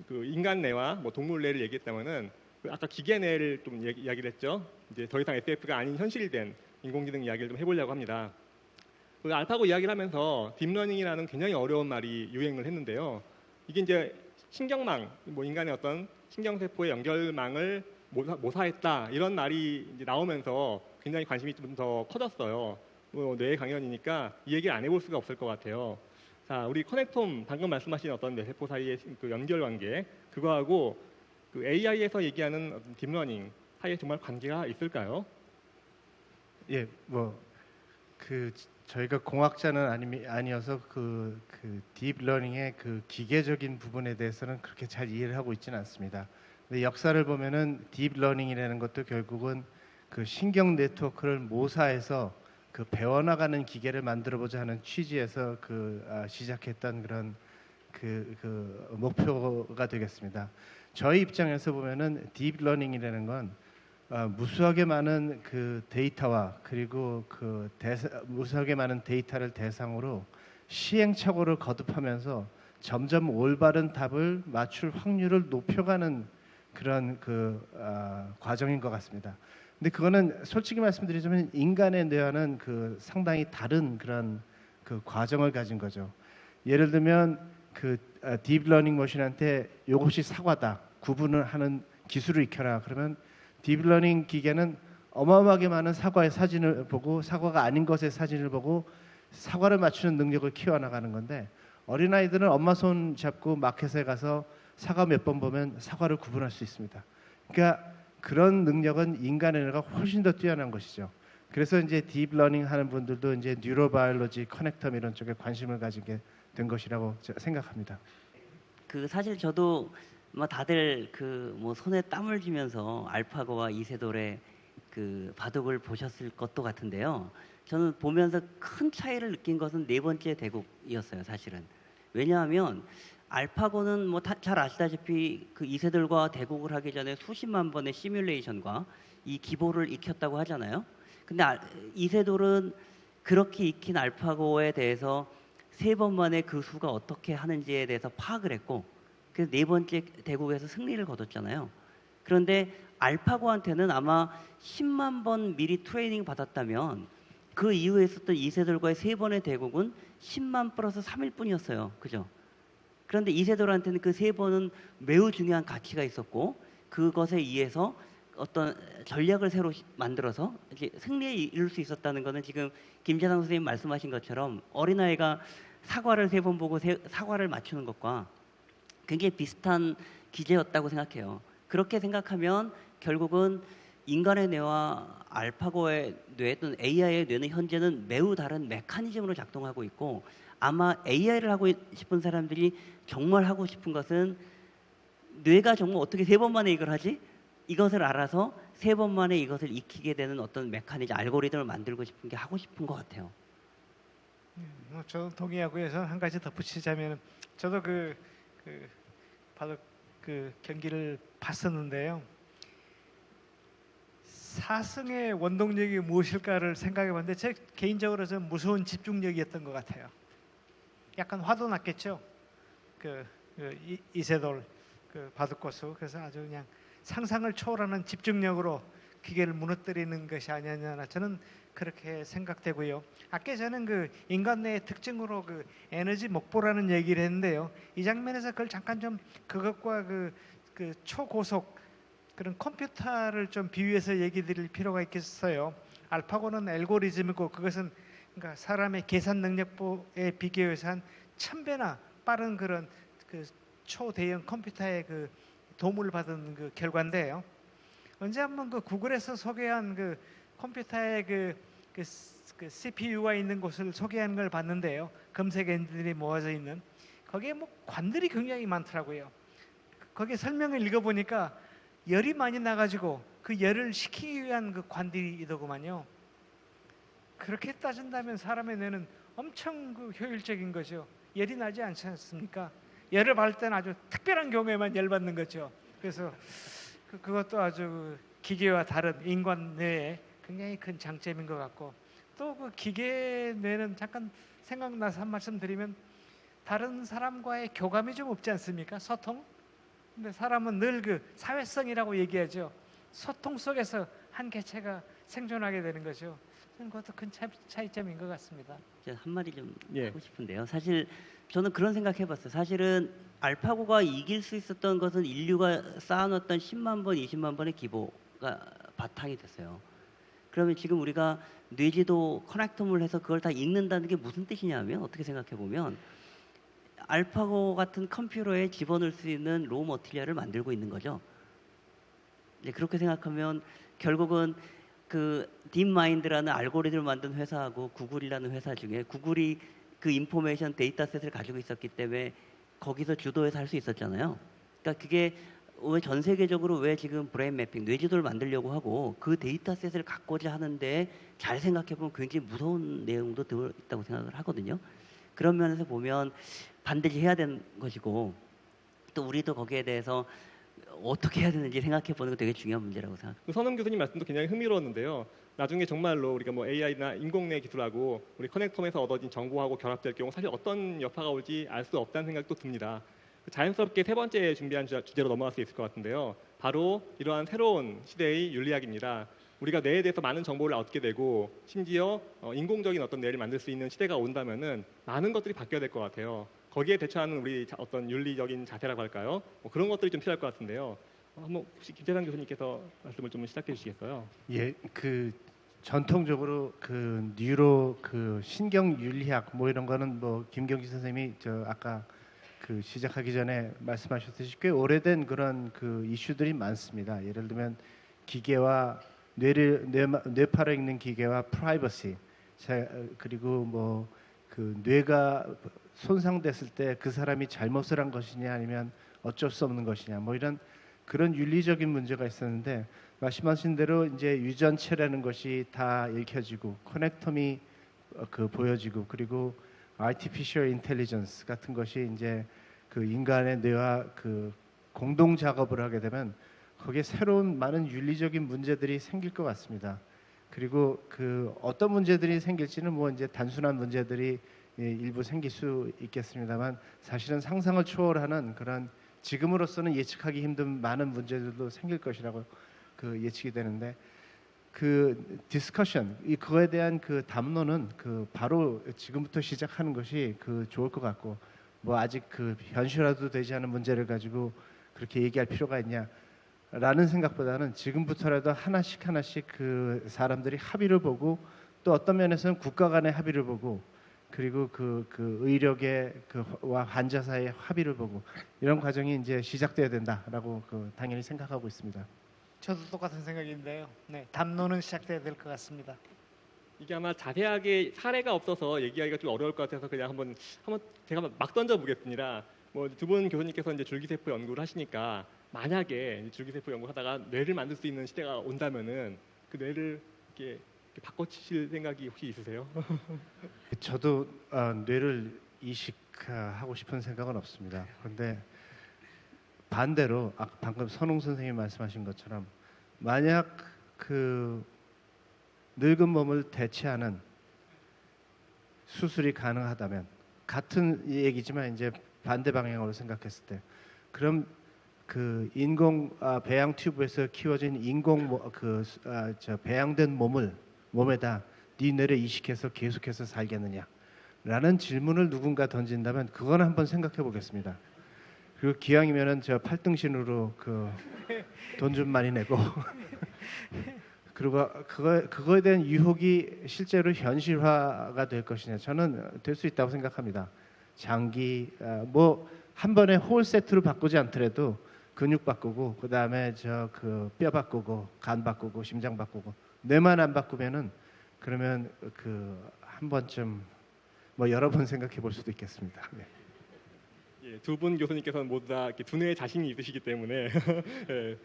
그 인간 뇌와 뭐 동물 뇌를 얘기했다면은 그 아까 기계 뇌를 좀 이야기를 했죠. 이제 더 이상 SF가 아닌 현실된 인공지능 이야기를 좀 해보려고 합니다. 그 알파고 이야기를 하면서 딥러닝이라는 굉장히 어려운 말이 유행을 했는데요. 이게 이제 신경망, 뭐 인간의 어떤 신경세포의 연결망을 모사했다 이런 말이 이제 나오면서 굉장히 관심이 좀 더 커졌어요. 뭐 뇌 강연이니까 이 얘기를 안 해볼 수가 없을 것 같아요. 자, 우리 커넥톰 방금 말씀하신 어떤 뇌세포 사이의 그 연결 관계 그거하고 그 AI에서 얘기하는 어떤 딥러닝 사이에 정말 관계가 있을까요? 예, 뭐 그 저희가 공학자는 아니어서 그 딥러닝의 그 기계적인 부분에 대해서는 그렇게 잘 이해를 하고 있지는 않습니다. 근데 역사를 보면은 딥러닝이라는 것도 결국은 그 신경 네트워크를 모사해서 그 배워나가는 기계를 만들어보자 하는 취지에서 시작했던 그런 그 목표가 되겠습니다. 저희 입장에서 보면은 딥러닝이라는 건 무수하게 많은 그 데이터와 그리고 무수하게 많은 데이터를 대상으로 시행착오를 거듭하면서 점점 올바른 답을 맞출 확률을 높여가는 그런 과정인 것 같습니다. 근데 그거는 솔직히 말씀드리자면 인간의 뇌와는 그 상당히 다른 그런 그 과정을 가진 거죠. 예를 들면 딥러닝 머신한테 이것이 사과다 구분을 하는 기술을 익혀라 그러면 딥러닝 기계는 어마어마하게 많은 사과의 사진을 보고 사과가 아닌 것의 사진을 보고 사과를 맞추는 능력을 키워나가는 건데 어린아이들은 엄마 손 잡고 마켓에 가서 사과 몇 번 보면 사과를 구분할 수 있습니다. 그러니까 그런 능력은 인간의 뇌가 훨씬 더 뛰어난 것이죠. 그래서 이제 딥러닝 하는 분들도 이제 뉴로바이올로지, 커넥텀 이런 쪽에 관심을 가지게 된 것이라고 생각합니다. 그 사실 저도 뭐 다들 그 뭐 손에 땀을 쥐면서 알파고와 이세돌의 그 바둑을 보셨을 것도 같은데요. 저는 보면서 큰 차이를 느낀 것은 네 번째 대국이었어요, 사실은. 왜냐하면 알파고는 뭐 잘 아시다시피 그 이세돌과 대국을 하기 전에 수십만 번의 시뮬레이션과 이 기보를 익혔다고 하잖아요. 근데 이세돌은 그렇게 익힌 알파고에 대해서 3번 만에 그 수가 어떻게 하는지에 대해서 파악을 했고 그래서 네 번째 대국에서 승리를 거뒀잖아요. 그런데 알파고한테는 아마 10만 번 미리 트레이닝 받았다면 그 이후에 있었던 이세돌과의 3번의 대국은 10만 플러스 3일 뿐이었어요. 그죠? 그런데 이세돌한테는 그 3번은 매우 중요한 가치가 있었고 그것에 의해서 어떤 전략을 새로 만들어서 이제 승리에 이룰 수 있었다는 것은 지금 김재상 선생님 말씀하신 것처럼 어린아이가 사과를 3번 보고 사과를 맞추는 것과 굉장히 비슷한 기제였다고 생각해요. 그렇게 생각하면 결국은 인간의 뇌와 알파고의 뇌 또는 AI의 뇌는 현재는 매우 다른 메커니즘으로 작동하고 있고 아마 AI를 하고 싶은 사람들이 정말 하고 싶은 것은 뇌가 정말 어떻게 3번 만에 이걸 하지? 이것을 알아서 3번 만에 이것을 익히게 되는 어떤 메커니즘, 알고리즘을 만들고 싶은 게 하고 싶은 것 같아요. 저도 동의하고요. 저는 한 가지 덧붙이자면 저도 바로 그 경기를 봤었는데요. 사승의 원동력이 무엇일까를 생각해봤는데 제 개인적으로 좀 무서운 집중력이었던 것 같아요. 약간 화도 났겠죠. 이세돌 바둑고수 그래서 아주 그냥 상상을 초월하는 집중력으로 기계를 무너뜨리는 것이 아니었나 저는 그렇게 생각되고요. 아까 저는 인간 뇌의 특징으로 에너지 목보라는 얘기를 했는데요. 이 장면에서 그걸 잠깐 좀 그것과 초고속 그런 컴퓨터를 좀 비유해서 얘기 드릴 필요가 있겠어요. 알파고는 알고리즘이고 그것은 그러니까 사람의 계산 능력에 비교해서 한 1000배나 빠른 그런 그 초대형 컴퓨터의 그 도움을 받은 그 결과인데요. 언제 한번 그 구글에서 소개한 그 컴퓨터의 그 CPU가 있는 곳을 소개한 걸 봤는데요. 검색 엔진들이 모아져 있는 거기에 뭐 관들이 굉장히 많더라고요. 거기 설명을 읽어보니까 열이 많이 나가지고 그 열을 식히기 위한 그 관들이더구만요. 그렇게 따진다면 사람의 뇌는 엄청 그 효율적인 거죠. 열이 나지 않지 않습니까? 열을 받을 때는 아주 특별한 경우에만 열 받는 거죠. 그래서 그것도 아주 기계와 다른 인간 뇌의 굉장히 큰 장점인 것 같고, 또 그 기계 뇌는 잠깐 생각나서 한 말씀 드리면 다른 사람과의 교감이 좀 없지 않습니까? 소통? 근데 사람은 늘 그 사회성이라고 얘기하죠. 소통 속에서 한 개체가 생존하게 되는 거죠. 저는 그것도 큰 차이점인 것 같습니다. 제가 한 마디 좀 예. 하고 싶은데요. 사실 저는 그런 생각해봤어요. 사실은 알파고가 이길 수 있었던 것은 인류가 쌓아놨던 10만 번, 20만 번의 기보가 바탕이 됐어요. 그러면 지금 우리가 뇌지도 커넥터물 해서 그걸 다 읽는다는 게 무슨 뜻이냐면, 어떻게 생각해보면 알파고 같은 컴퓨터에 집어넣을 수 있는 로우 머티리얼을 만들고 있는 거죠. 이제 그렇게 생각하면 결국은 그 딥마인드라는 알고리즘을 만든 회사하고 구글이라는 회사 중에, 구글이 그 인포메이션 데이터셋을 가지고 있었기 때문에 거기서 주도해서 할 수 있었잖아요. 그러니까 그게 왜 전 세계적으로 왜 지금 브레인 매핑, 뇌지도를 만들려고 하고 그 데이터셋을 갖고자 하는데, 잘 생각해보면 굉장히 무서운 내용도 들어있다고 생각을 하거든요. 그런 면에서 보면 반드시 해야 되는 것이고, 또 우리도 거기에 대해서 어떻게 해야 되는지 생각해 보는 거 되게 중요한 문제라고 생각합니다. 그 선임 교수님 말씀도 굉장히 흥미로웠는데요. 나중에 정말로 우리가 뭐 AI나 인공뇌 기술하고 우리 커넥텀에서 얻어진 정보하고 결합될 경우 사실 어떤 여파가 올지 알 수 없다는 생각도 듭니다. 자연스럽게 세 번째 준비한 주제로 넘어갈 수 있을 것 같은데요. 바로 이러한 새로운 시대의 윤리학입니다. 우리가 뇌에 대해서 많은 정보를 얻게 되고 심지어 인공적인 어떤 뇌를 만들 수 있는 시대가 온다면은 많은 것들이 바뀌어야 될 것 같아요. 거기에 대처하는 우리 어떤 윤리적인 자세라고 할까요? 뭐 그런 것들이 좀 필요할 것 같은데요. 한번 혹시 김재상 교수님께서 말씀을 좀 시작해 주시겠어요? 예, 그 전통적으로 그 뉴로 그 신경 윤리학 뭐 이런 거는 뭐 김경지 선생님이 저 아까 그 시작하기 전에 말씀하셨듯이 꽤 오래된 그런 그 이슈들이 많습니다. 예를 들면 기계와 뇌파를 읽는 기계와 프라이버시, 그리고 뭐 그 뇌가 손상됐을 때 그 사람이 잘못을 한 것이냐 아니면 어쩔 수 없는 것이냐 뭐 이런 그런 윤리적인 문제가 있었는데, 말씀하신 대로 이제 유전체라는 것이 다 읽혀지고 커넥텀이 그 보여지고, 그리고 artificial intelligence 같은 것이 이제 그 인간의 뇌와 그 공동 작업을 하게 되면 거기에 새로운 많은 윤리적인 문제들이 생길 것 같습니다. 그리고 그 어떤 문제들이 생길지는 뭐 이제 단순한 문제들이 일부 생길 수 있겠습니다만, 사실은 상상을 초월하는 그런 지금으로서는 예측하기 힘든 많은 문제들도 생길 것이라고 그 예측이 되는데, 그 디스커션, 그거에 대한 그 담론은 그 바로 지금부터 시작하는 것이 그 좋을 것 같고, 뭐 아직 그 현실화도 되지 않은 문제를 가지고 그렇게 얘기할 필요가 있냐라는 생각보다는 지금부터라도 하나씩 그 사람들이 합의를 보고, 또 어떤 면에서는 국가 간의 합의를 보고, 그리고 그 의력의 그와 환자 사이의 합의를 보고, 이런 과정이 이제 시작돼야 된다라고 그 당연히 생각하고 있습니다. 저도 똑같은 생각인데요. 네, 담론은 시작돼야 될 것 같습니다. 이게 아마 자세하게 사례가 없어서 얘기하기가 좀 어려울 것 같아서 그냥 한번 제가 막 던져 보겠습니다. 뭐 두 분 교수님께서 이제 줄기세포 연구를 하시니까, 만약에 줄기세포 연구하다가 뇌를 만들 수 있는 시대가 온다면은 그 뇌를 이렇게 바꿔치실 생각이 혹시 있으세요? 저도 뇌를 이식하고 싶은 생각은 없습니다. 그런데 반대로 방금 선홍 선생님이 말씀하신 것처럼, 만약 그 늙은 몸을 대체하는 수술이 가능하다면, 같은 얘기지만 이제 반대 방향으로 생각했을 때, 그럼 그 인공 배양 튜브에서 키워진 인공 배양된 몸에다 네 뇌를 이식해서 계속해서 살겠느냐라는 질문을 누군가 던진다면 그건 한번 생각해 보겠습니다. 그리고 기왕이면은 저 8등신으로 그 돈 좀 많이 내고 그리고 그거에 대한 유혹이 실제로 현실화가 될 것이냐, 저는 될 수 있다고 생각합니다. 장기 뭐 한 번에 홀 세트로 바꾸지 않더라도 근육 바꾸고 그다음에 저 그 뼈 바꾸고 간 바꾸고 심장 바꾸고 뇌만 안 바꾸면은 그러면 그 한 번쯤 뭐 여러 번 생각해 볼 수도 있겠습니다. 네. 예, 두 분 교수님께서는 모두 다 이렇게 두뇌에 자신이 있으시기 때문에 예.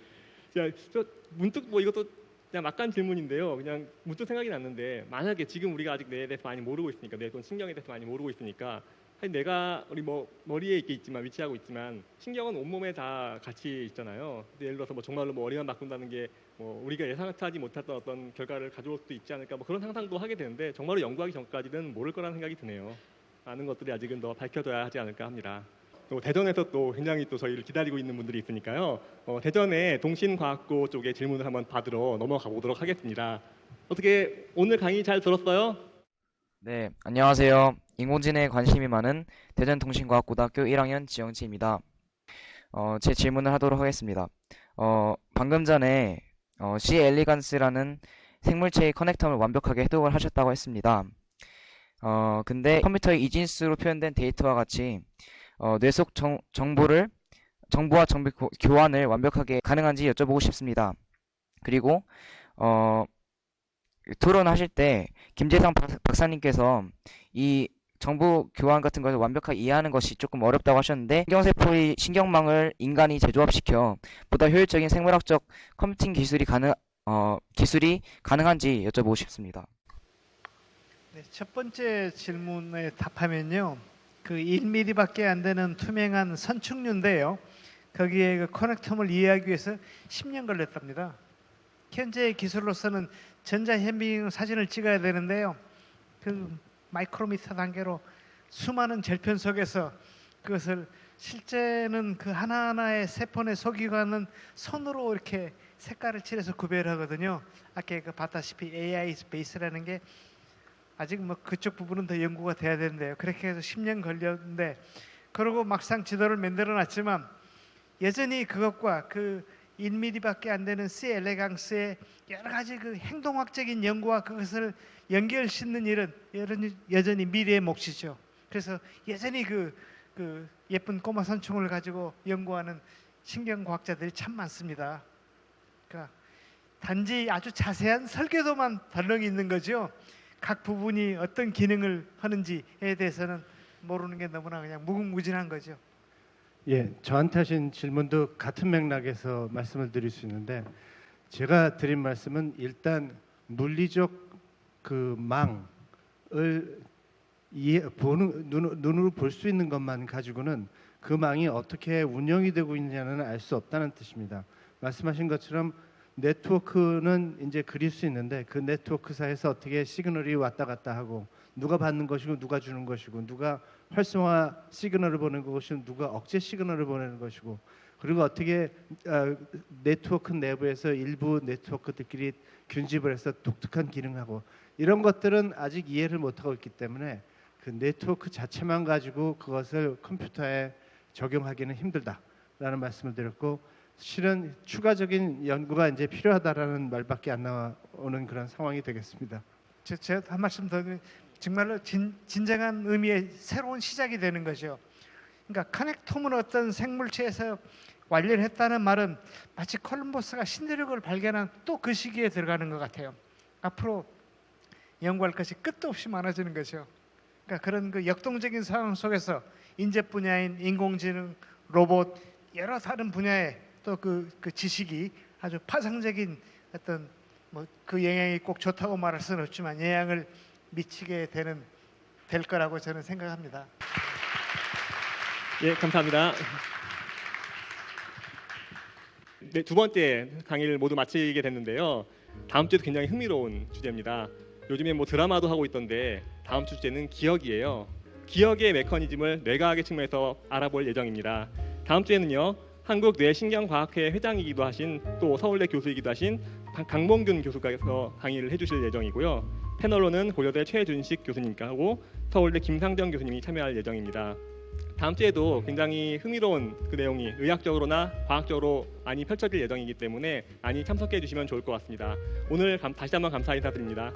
저 문득 뭐 이것도 그냥 막간 질문인데요. 그냥 문득 생각이 났는데, 만약에 지금 우리가 아직 뇌에 대해서 많이 모르고 있으니까, 뇌 또는 신경에 대해서 많이 모르고 있으니까, 사실 내가 우리 뭐 머리에 있겠지만 위치하고 있지만 신경은 온몸에 다 같이 있잖아요. 예를 들어서 뭐 정말로 뭐 머리만 바꾼다는 게 뭐 우리가 예상하지 못했던 어떤 결과를 가져올 수도 있지 않을까, 뭐 그런 상상도 하게 되는데, 정말로 연구하기 전까지는 모를 거라는 생각이 드네요. 많은 것들이 아직은 더 밝혀져야 하지 않을까 합니다. 또 대전에서 또 굉장히 또 저희를 기다리고 있는 분들이 있으니까요. 대전의 동신과학고 쪽에 질문을 한번 받으러 넘어가 보도록 하겠습니다. 어떻게 오늘 강의 잘 들었어요? 네, 안녕하세요. 인공지능에 관심이 많은 대전동신과학고등학교 1학년 지영치입니다. 제 질문을 하도록 하겠습니다. 방금 전에 C 엘리간스라는 생물체의 커넥텀을 완벽하게 해독을 하셨다고 했습니다. 근데 컴퓨터의 이진수로 표현된 데이터와 같이 뇌 속 정보와 정보 교환을 완벽하게 가능한지 여쭤보고 싶습니다. 그리고 토론하실 때 김재상 박사님께서 이 정보 교환 같은 것을 완벽하게 이해하는 것이 조금 어렵다고 하셨는데, 신경세포의 신경망을 인간이 재조합시켜 보다 효율적인 생물학적 컴퓨팅 기술이 가능한지 여쭤보고 싶습니다. 네, 첫 번째 질문에 답하면요, 그 1mm밖에 안 되는 투명한 선축류인데요, 거기에 그 커넥텀을 이해하기 위해서 10년 걸렸답니다. 현재의 기술로서는 전자현미경 사진을 찍어야 되는데요, 그 마이크로미터 단계로 수많은 절편 속에서 그것을 실제는 그 하나하나의 세포의 소기관은 손으로 이렇게 색깔을 칠해서 구별하거든요. 아까 그 봤다시피 AI 베이스라는 게 아직 뭐 그쪽 부분은 더 연구가 돼야 되는데요. 그렇게 해서 10년 걸렸는데, 그러고 막상 지도를 만들어 놨지만 여전히 그것과 그 1mm밖에 안 되는 C 엘레강스의 여러 가지 그 행동학적인 연구와 그것을 연결 짓는 일은 여전히 미래의 몫이죠. 그래서 여전히 그 예쁜 꼬마 선충을 가지고 연구하는 신경과학자들이 참 많습니다. 그러니까 단지 아주 자세한 설계도만 덜렁이 있는 거죠. 각 부분이 어떤 기능을 하는지에 대해서는 모르는 게 너무나 그냥 무궁무진한 거죠. 예, 저한테 하신 질문도 같은 맥락에서 말씀을 드릴 수 있는데, 제가 드린 말씀은 일단 물리적 그 망을 눈으로 볼 수 있는 것만 가지고는 그 망이 어떻게 운영이 되고 있느냐는 알 수 없다는 뜻입니다. 말씀하신 것처럼 네트워크는 이제 그릴 수 있는데, 그 네트워크 사이에서 어떻게 시그널이 왔다 갔다 하고, 누가 받는 것이고 누가 주는 것이고, 누가 활성화 시그널을 보내는 것이고 누가 억제 시그널을 보내는 것이고, 그리고 어떻게 네트워크 내부에서 일부 네트워크들끼리 균집을 해서 독특한 기능하고, 이런 것들은 아직 이해를 못하고 있기 때문에 그 네트워크 자체만 가지고 그것을 컴퓨터에 적용하기는 힘들다라는 말씀을 드렸고, 실은 추가적인 연구가 이제 필요하다라는 말밖에 안 나오는 그런 상황이 되겠습니다. 제가 한 말씀 더 드리면, 정말로 진정한 의미의 새로운 시작이 되는 거죠. 그러니까 커넥톰은 어떤 생물체에서 완료했다는 말은 마치 콜럼버스가 신대륙을 발견한 또 그 시기에 들어가는 것 같아요. 앞으로 연구할 것이 끝도 없이 많아지는 거죠. 그러니까 그런 그 역동적인 상황 속에서 인재 분야인 인공지능, 로봇, 여러 다른 분야의 또 그 지식이 아주 파상적인 어떤 뭐 그 영향이 꼭 좋다고 말할 수는 없지만 영향을 미치게 될 거라고 저는 생각합니다. 예, 감사합니다. 네, 두 번째 강의를 모두 마치게 됐는데요. 다음 주에도 굉장히 흥미로운 주제입니다. 요즘에 뭐 드라마도 하고 있던데, 다음 주 주제는 기억이에요. 기억의 메커니즘을 뇌과학의 측면에서 알아볼 예정입니다. 다음 주에는요, 한국뇌신경과학회 회장이기도 하신, 또 서울대 교수이기도 하신 강봉균 교수께서 강의를 해주실 예정이고요. 패널로는 고려대 최준식 교수님과 하고 서울대 김상정 교수님이 참여할 예정입니다. 다음 주에도 굉장히 흥미로운 그 내용이 의학적으로나 과학적으로 많이 펼쳐질 예정이기 때문에 많이 참석해 주시면 좋을 것 같습니다. 오늘 다시 한번 감사 인사드립니다.